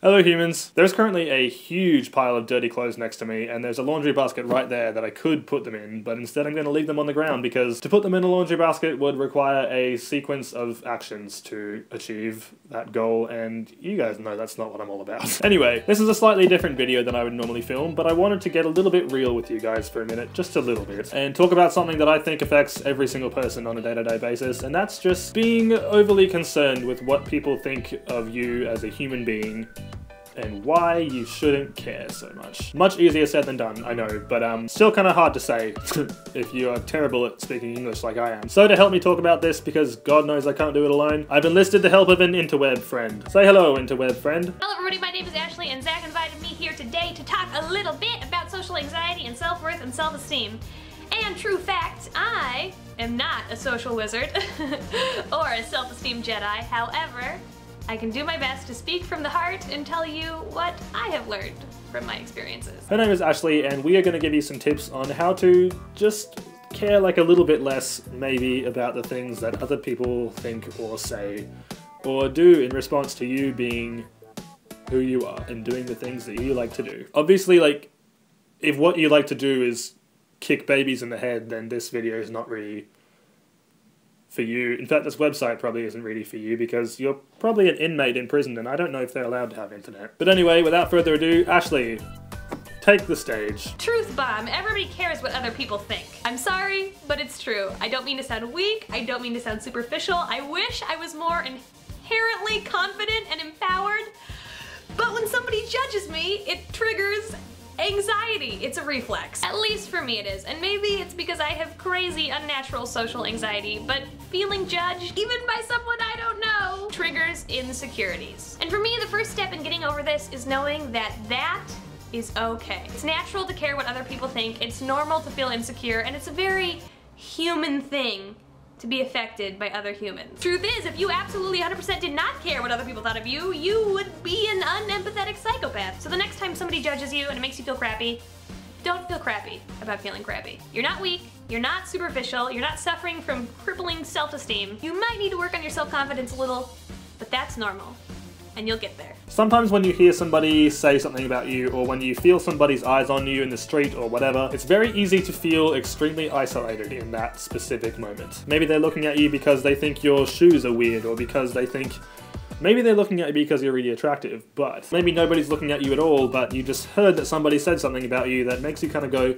Hello humans. There's currently a huge pile of dirty clothes next to me, and there's a laundry basket right there that I could put them in, but instead I'm going to leave them on the ground because to put them in a laundry basket would require a sequence of actions to achieve that goal, and you guys know that's not what I'm all about. Anyway, this is a slightly different video than I would normally film, but I wanted to get a little bit real with you guys for a minute, just a little bit, and talk about something that I think affects every single person on a day-to-day basis, and that's just being overly concerned with what people think of you as a human being and why you shouldn't care so much. Much easier said than done, I know, but still kind of hard to say if you are terrible at speaking English like I am. So to help me talk about this, because God knows I can't do it alone, I've enlisted the help of an interweb friend. Say hello, interweb friend. Hello everybody, my name is Ashley, and Zach invited me here today to talk a little bit about social anxiety and self-worth and self-esteem. And true fact, I am not a social wizard or a self-esteem Jedi. However, I can do my best to speak from the heart and tell you what I have learned from my experiences. Her name is Ashley, and we are going to give you some tips on how to just care like a little bit less, maybe, about the things that other people think or say or do in response to you being who you are and doing the things that you like to do. Obviously, like, if what you like to do is kick babies in the head, then this video is not really for you. In fact, this website probably isn't really for you because you're probably an inmate in prison and I don't know if they're allowed to have internet. But anyway, without further ado, Ashley, take the stage. Truth bomb. Everybody cares what other people think. I'm sorry, but it's true. I don't mean to sound weak. I don't mean to sound superficial. I wish I was more inherently confident and empowered. But when somebody judges me, it triggers anxiety. It's a reflex. At least for me it is. And maybe it's because I have crazy, unnatural social anxiety, but feeling judged, even by someone I don't know, triggers insecurities. And for me, the first step in getting over this is knowing that that is okay. It's natural to care what other people think, it's normal to feel insecure, and it's a very human thing to be affected by other humans. Truth is, if you absolutely 100% did not care what other people thought of you, you would be an unempathetic psychopath. So the next time somebody judges you and it makes you feel crappy, don't feel crappy about feeling crappy. You're not weak, you're not superficial, you're not suffering from crippling self-esteem. You might need to work on your self-confidence a little, but that's normal. And you'll get there. Sometimes when you hear somebody say something about you, or when you feel somebody's eyes on you in the street or whatever, it's very easy to feel extremely isolated in that specific moment. Maybe they're looking at you because they think your shoes are weird, or because they think maybe they're looking at you because you're really attractive, but maybe nobody's looking at you at all, but you just heard that somebody said something about you that makes you kind of go,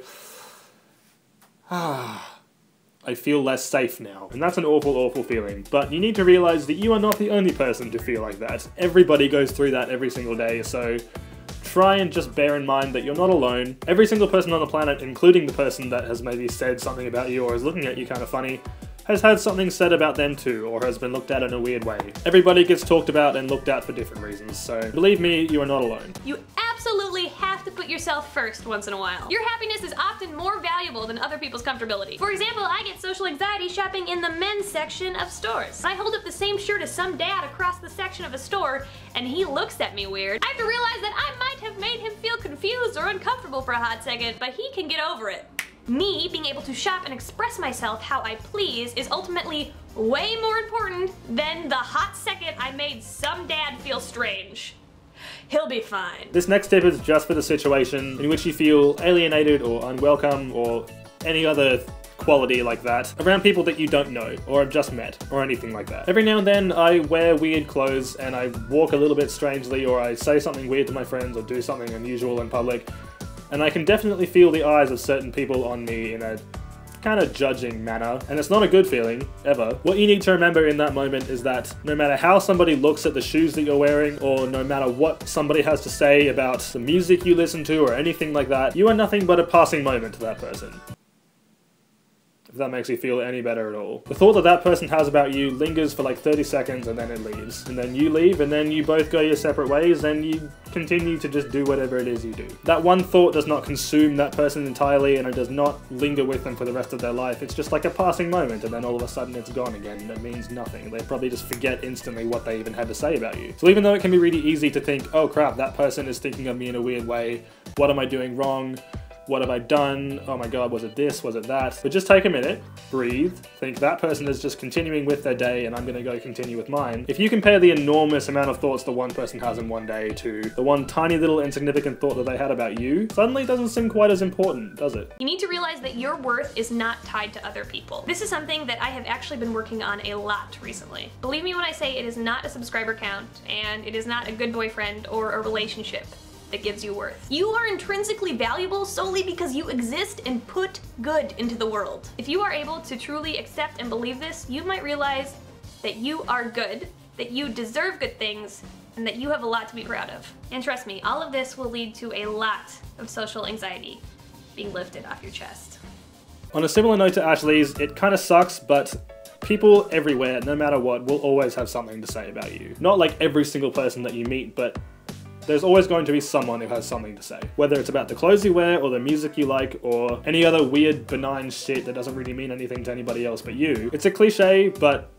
I feel less safe now. And that's an awful, awful feeling. But you need to realize that you are not the only person to feel like that. Everybody goes through that every single day, so try and just bear in mind that you're not alone. Every single person on the planet, including the person that has maybe said something about you or is looking at you kind of funny, has had something said about them too, or has been looked at in a weird way. Everybody gets talked about and looked at for different reasons, so believe me, you are not alone. You absolutely have to put yourself first once in a while. Your happiness is often more valuable than other people's comfortability. For example, I get social anxiety shopping in the men's section of stores. I hold up the same shirt as some dad across the section of a store, and he looks at me weird. I have to realize that I might have made him feel confused or uncomfortable for a hot second, but he can get over it. Me being able to shop and express myself how I please is ultimately way more important than the hot second I made some dad feel strange. He'll be fine. This next tip is just for the situation in which you feel alienated or unwelcome or any other quality like that around people that you don't know or have just met or anything like that. Every now and then I wear weird clothes and I walk a little bit strangely, or I say something weird to my friends or do something unusual in public, and I can definitely feel the eyes of certain people on me in a kind of judging manner, and it's not a good feeling, ever. What you need to remember in that moment is that no matter how somebody looks at the shoes that you're wearing, or no matter what somebody has to say about the music you listen to or anything like that, you are nothing but a passing moment to that person. If that makes you feel any better at all. The thought that that person has about you lingers for like 30 seconds and then it leaves. And then you leave and then you both go your separate ways and you continue to just do whatever it is you do. That one thought does not consume that person entirely and it does not linger with them for the rest of their life. It's just like a passing moment and then all of a sudden it's gone again and it means nothing. They probably just forget instantly what they even had to say about you. So even though it can be really easy to think, oh crap, that person is thinking of me in a weird way, what am I doing wrong? what have I done? Oh my god, was it this? Was it that? But just take a minute, breathe, think that person is just continuing with their day and I'm gonna go continue with mine. If you compare the enormous amount of thoughts the one person has in one day to the one tiny little insignificant thought that they had about you, suddenly it doesn't seem quite as important, does it? You need to realize that your worth is not tied to other people. This is something that I have actually been working on a lot recently. Believe me when I say it is not a subscriber count, and it is not a good boyfriend or a relationship that gives you worth. You are intrinsically valuable solely because you exist and put good into the world. If you are able to truly accept and believe this, you might realize that you are good, that you deserve good things, and that you have a lot to be proud of. And trust me, all of this will lead to a lot of social anxiety being lifted off your chest. On a similar note to Ashley's, it kind of sucks, but people everywhere, no matter what, will always have something to say about you. Not like every single person that you meet, but there's always going to be someone who has something to say. Whether it's about the clothes you wear, or the music you like, or any other weird, benign shit that doesn't really mean anything to anybody else but you. It's a cliche, but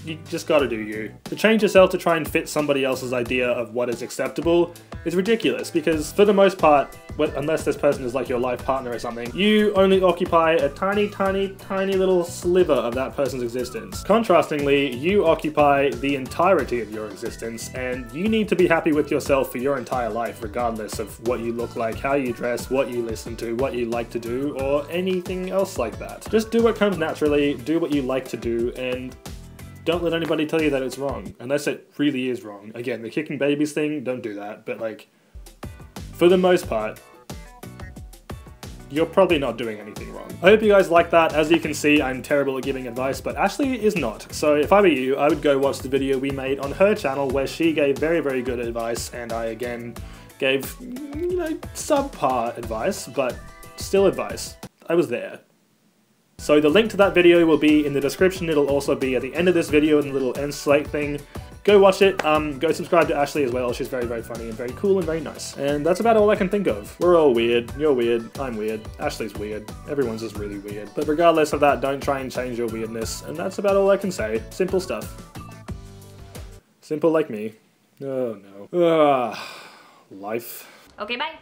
you just gotta do you. To change yourself to try and fit somebody else's idea of what is acceptable is ridiculous, because for the most part, unless this person is like your life partner or something, you only occupy a tiny, tiny, tiny little sliver of that person's existence. Contrastingly, you occupy the entirety of your existence, and you need to be happy with yourself for your entire life, regardless of what you look like, how you dress, what you listen to, what you like to do, or anything else like that. Just do what comes naturally, do what you like to do, and don't let anybody tell you that it's wrong, unless it really is wrong. Again, the kicking babies thing, don't do that, but like, for the most part, you're probably not doing anything wrong. I hope you guys like that. As you can see, I'm terrible at giving advice, but Ashley is not. So if I were you, I would go watch the video we made on her channel where she gave very, very good advice, and I again gave, you know, subpar advice, but still advice. I was there. So the link to that video will be in the description. It'll also be at the end of this video in the little end slate thing. Go watch it. Go subscribe to Ashley as well. She's very, very funny and very cool and very nice. And that's about all I can think of. We're all weird. You're weird. I'm weird. Ashley's weird. Everyone's just really weird. But regardless of that, don't try and change your weirdness. And that's about all I can say. Simple stuff. Simple like me. Oh no. Life. Okay, bye.